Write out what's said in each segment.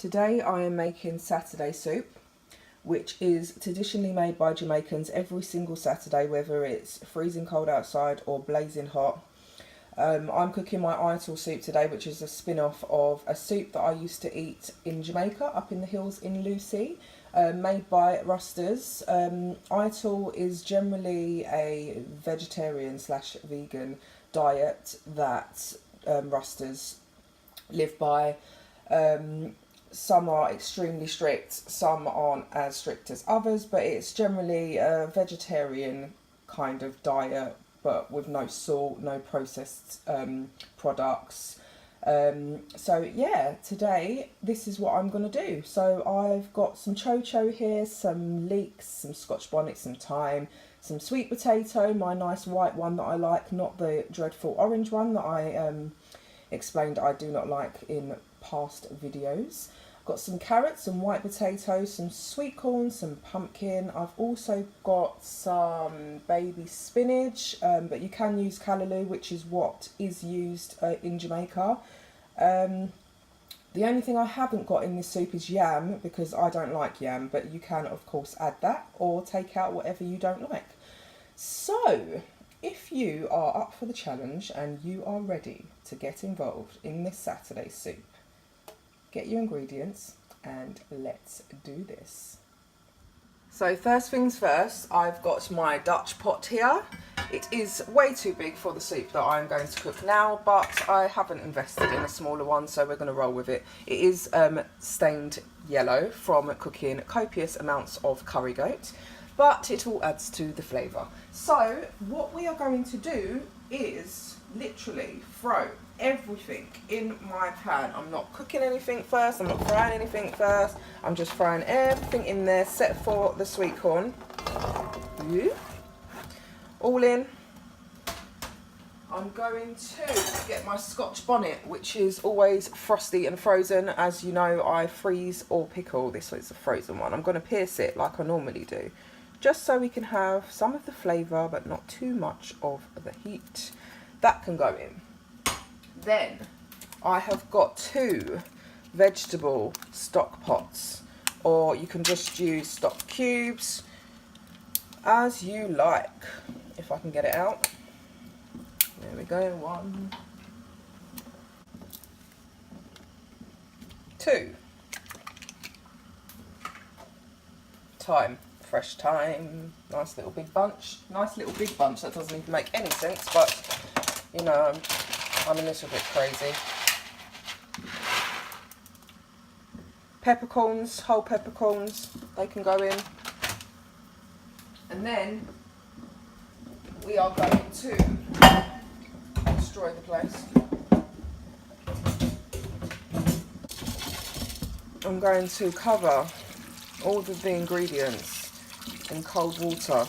Today I am making Saturday soup, which is traditionally made by Jamaicans every single Saturday, whether it's freezing cold outside or blazing hot. I'm cooking my Ital soup today, which is a spin-off of a soup that I used to eat in Jamaica, up in the hills in Lucy, made by Rusters. Ital is generally a vegetarian / vegan diet that Rusters live by. Some are extremely strict, some aren't as strict as others, but it's generally a vegetarian kind of diet, but with no salt, no processed products. So yeah, today this is what I'm going to do. So I've got some chocho here, some leeks, some scotch bonnet, some thyme, some sweet potato, my nice white one that I like, not the dreadful orange one that I explained I do not like in past videos. Got some carrots, some white potatoes, some sweet corn, some pumpkin. I've also got some baby spinach, but you can use callaloo, which is what is used in Jamaica. The only thing I haven't got in this soup is yam, because I don't like yam, but you can of course add that or take out whatever you don't like. So if you are up for the challenge and you are ready to get involved in this Saturday soup, get your ingredients and let's do this. So first things first, I've got my Dutch pot here. It is way too big for the soup that I'm going to cook now, but I haven't invested in a smaller one, so we're going to roll with it. It is stained yellow from cooking copious amounts of curry goat, but it all adds to the flavour. So what we are going to do is literally throw everything in my pan. I'm not cooking anything first, I'm not frying anything first, I'm just throwing everything in there, except for the sweet corn. All in. I'm going to get my scotch bonnet, which is always frosty and frozen. As you know, I freeze or pickle. This is a frozen one. I'm going to pierce it like I normally do, just so we can have some of the flavour but not too much of the heat. That can go in. Then I have got 2 vegetable stock pots, or you can just use stock cubes as you like. If I can get it out. There we go. 1, 2. Thyme. Fresh thyme. Nice little big bunch. Nice little big bunch. That doesn't even make any sense, but you know, I'm a little bit crazy. Peppercorns, whole peppercorns, they can go in. And then we are going to destroy the place. I'm going to cover all of the ingredients in cold water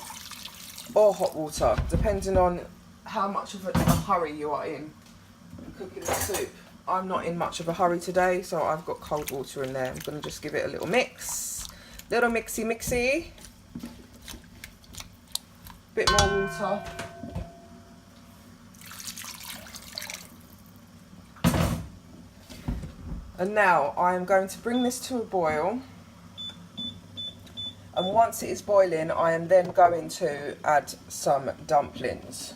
or hot water, depending on how much of a hurry you are in cooking the soup. I'm not in much of a hurry today, so I've got cold water in there. I'm going to just give it a little mix. Little mixy. Bit more water. And now I am going to bring this to a boil. And once it is boiling, I am then going to add some dumplings.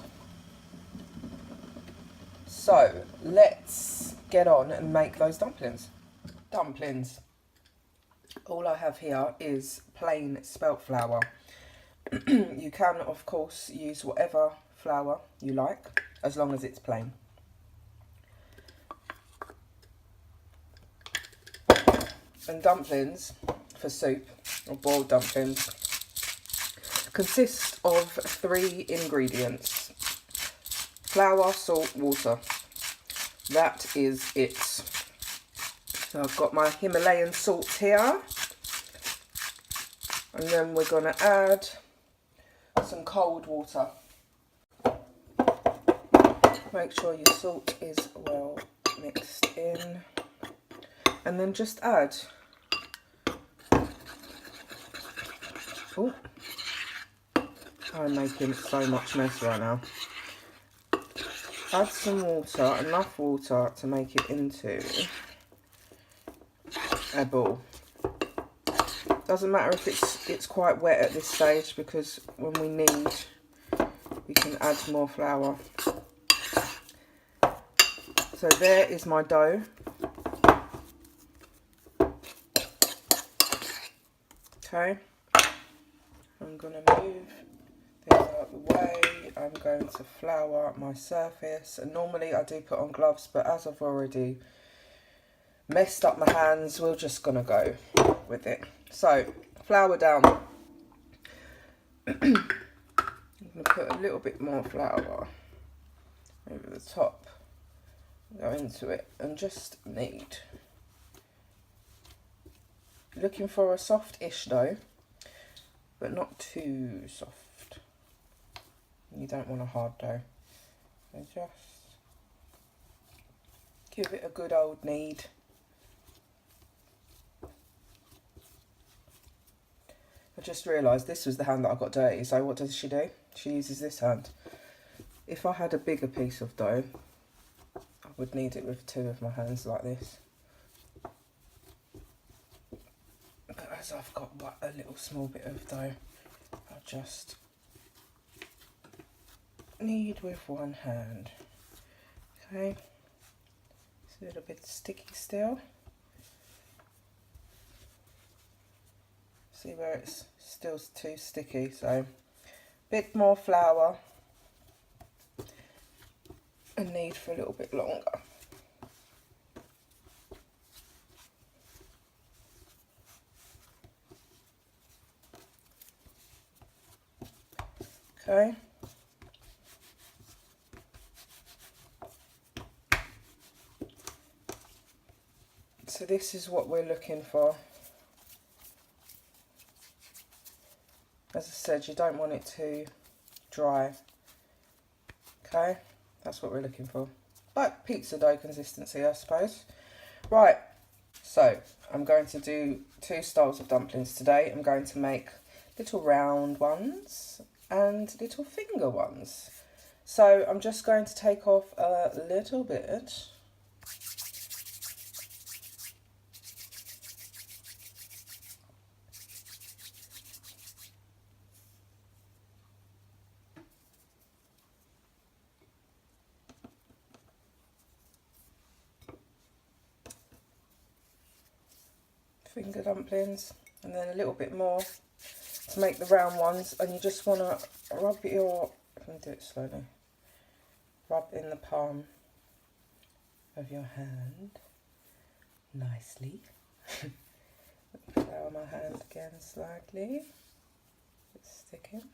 So let's get on and make those dumplings. All I have here is plain spelt flour. You can of course use whatever flour you like, as long as it's plain. And dumplings for soup, or boiled dumplings, consist of 3 ingredients: flour, salt, water. That is it. So I've got my Himalayan salt here, and then we're going to add some cold water. Make sure your salt is well mixed in, and then just add, oh, I'm making so much mess right now. Add some water, enough water to make it into a ball. Doesn't matter if it's quite wet at this stage, because when we need, we can add more flour. So there is my dough. Okay, I'm going to move this out of the way. I'm going to flour my surface, and normally I do put on gloves, but as I've already messed up my hands, we're just going to go with it. So flour down. I'm going to put a little bit more flour over the top, go into it, and just knead. Looking for a soft-ish dough, but not too soft. You don't want a hard dough. So just give it a good old knead. I just realised this was the hand that I got dirty, so what does she do? She uses this hand. If I had a bigger piece of dough, I would knead it with two of my hands like this. But as I've got a little small bit of dough, I'll just knead with one hand. Okay, it's a little bit sticky still. See where it's still too sticky, so a bit more flour and knead for a little bit longer. Okay. So this is what we're looking for. As I said, you don't want it too dry. Okay, that's what we're looking for. Like pizza dough consistency, I suppose. Right, so I'm going to do two styles of dumplings today. I'm going to make little round ones and little finger ones. So I'm just going to take off a little bit. Finger dumplings, and then a little bit more to make the round ones, and you just want to rub your, let me do it slowly, rub in the palm of your hand nicely. Flour my hand again slightly, it's sticking.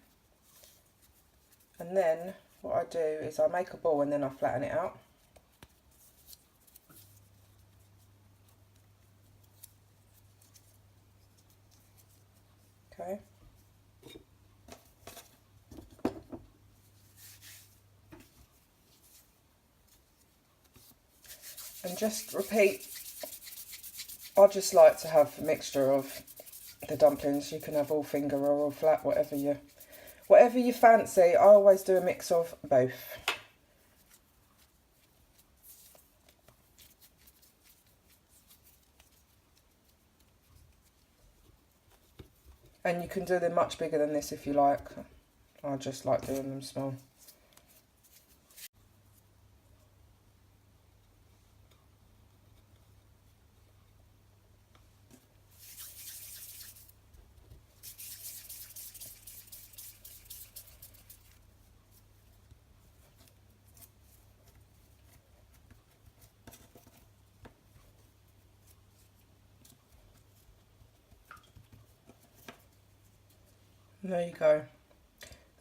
And then what I do is I make a ball and then I flatten it out. Okay. And just repeat. I just like to have a mixture of the dumplings. You can have all finger or all flat, whatever you fancy. I always do a mix of both. And you can do them much bigger than this if you like. I just like doing them small. And there you go.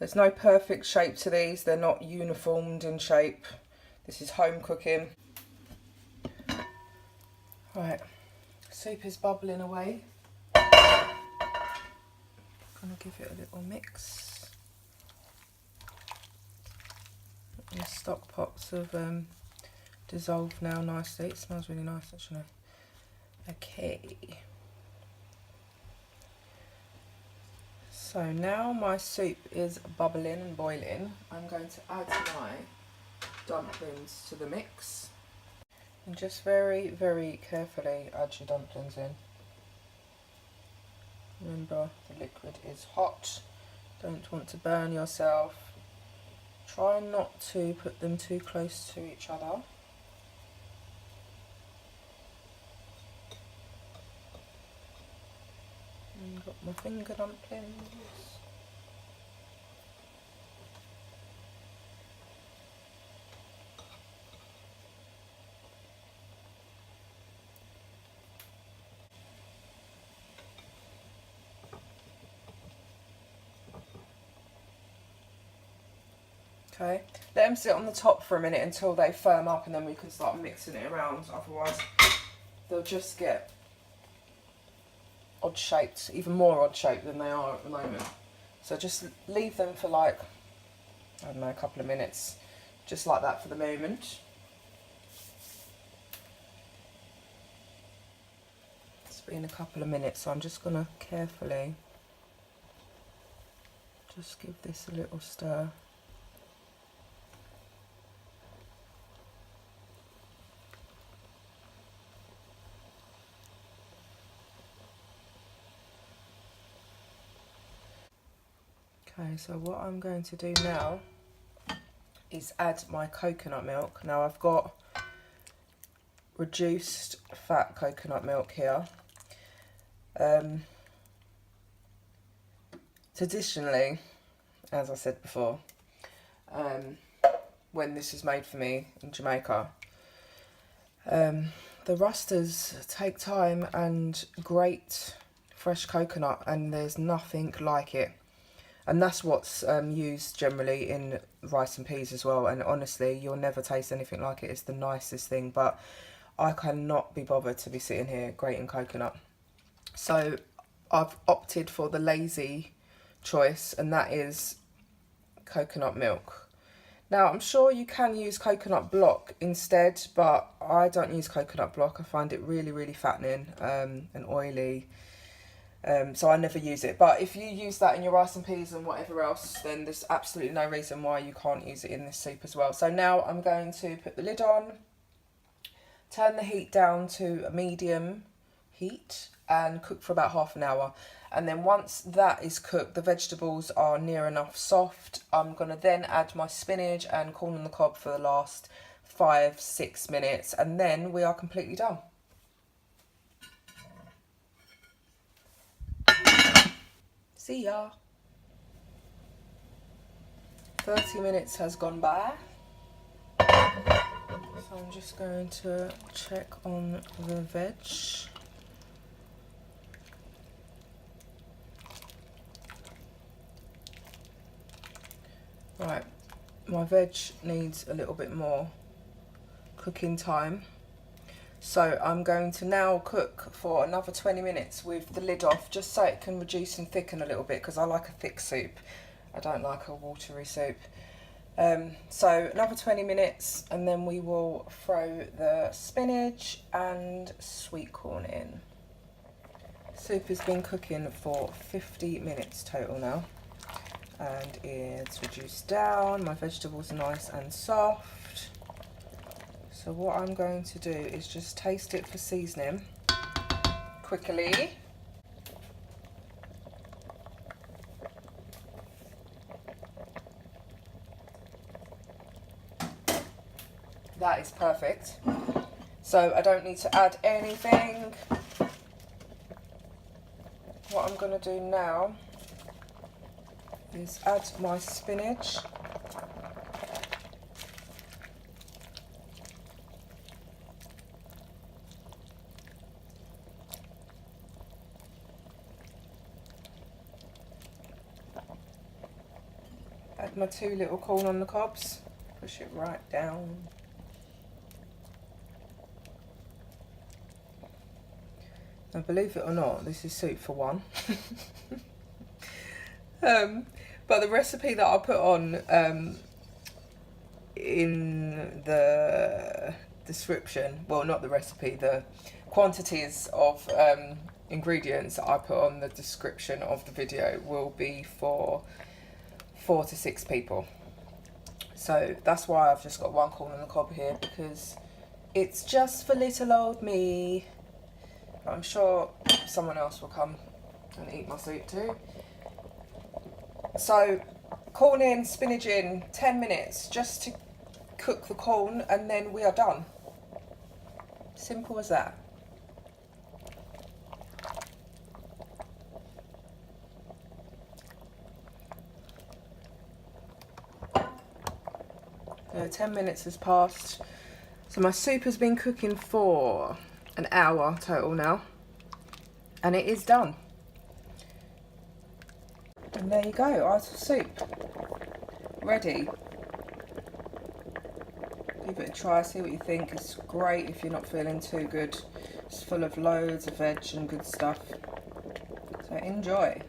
There's no perfect shape to these. They're not uniformed in shape. This is home cooking. Right, soup is bubbling away. I'm gonna give it a little mix. The stock pots have dissolved now nicely. It smells really nice actually. Okay. So now my soup is bubbling and boiling, I'm going to add my dumplings to the mix. And just very, very carefully add your dumplings in. Remember, the liquid is hot. Don't want to burn yourself. Try not to put them too close to each other. And got my finger dumplings. Okay, let them sit on the top for a minute until they firm up, and then we can start mixing it around. Otherwise they'll just get odd shaped, even more odd shaped than they are at the moment. So just leave them for like, I don't know, a couple of minutes, just like that for the moment. It's been a couple of minutes, so I'm just going to carefully just give this a little stir. Okay, so what I'm going to do now is add my coconut milk. Now I've got reduced fat coconut milk here. Traditionally, as I said before, when this is made for me in Jamaica, the rosters take time and grate fresh coconut, and there's nothing like it. And that's what's used generally in rice and peas as well. And honestly, you'll never taste anything like it. It's the nicest thing. But I cannot be bothered to be sitting here grating coconut. So I've opted for the lazy choice, and that is coconut milk. Now, I'm sure you can use coconut block instead, but I don't use coconut block. I find it really, really fattening and oily. So I never use it. But if you use that in your rice and peas and whatever else, then there's absolutely no reason why you can't use it in this soup as well. So now I'm going to put the lid on, turn the heat down to a medium heat, and cook for about half an hour. And then once that is cooked, the vegetables are near enough soft, I'm going to then add my spinach and corn on the cob for the last 5-6 minutes, and then we are completely done. See ya. 30 minutes has gone by. So I'm just going to check on the veg. Right, my veg needs a little bit more cooking time. So I'm going to now cook for another 20 minutes with the lid off, just so it can reduce and thicken a little bit, because I like a thick soup. I don't like a watery soup. So another 20 minutes, and then we will throw the spinach and sweet corn in. Soup has been cooking for 50 minutes total now, and it's reduced down. My vegetables are nice and soft. So what I'm going to do is just taste it for seasoning quickly. That is perfect. So I don't need to add anything. What I'm going to do now is add my spinach. Add my 2 little corn on the cobs. Push it right down. Now, believe it or not, this is soup for one. But the recipe that I put on in the description, well, not the recipe, the quantities of ingredients that I put on the description of the video will be for 4 to 6 people. So that's why I've just got 1 corn on the cob here, because it's just for little old me. I'm sure someone else will come and eat my soup too. So corn in, spinach in, 10 minutes just to cook the corn, and then we are done. Simple as that. So 10 minutes has passed. So my soup has been cooking for an hour total now, and it is done. And there you go, Ital soup, ready. Give it a try, see what you think. It's great if you're not feeling too good. It's full of loads of veg and good stuff. So enjoy.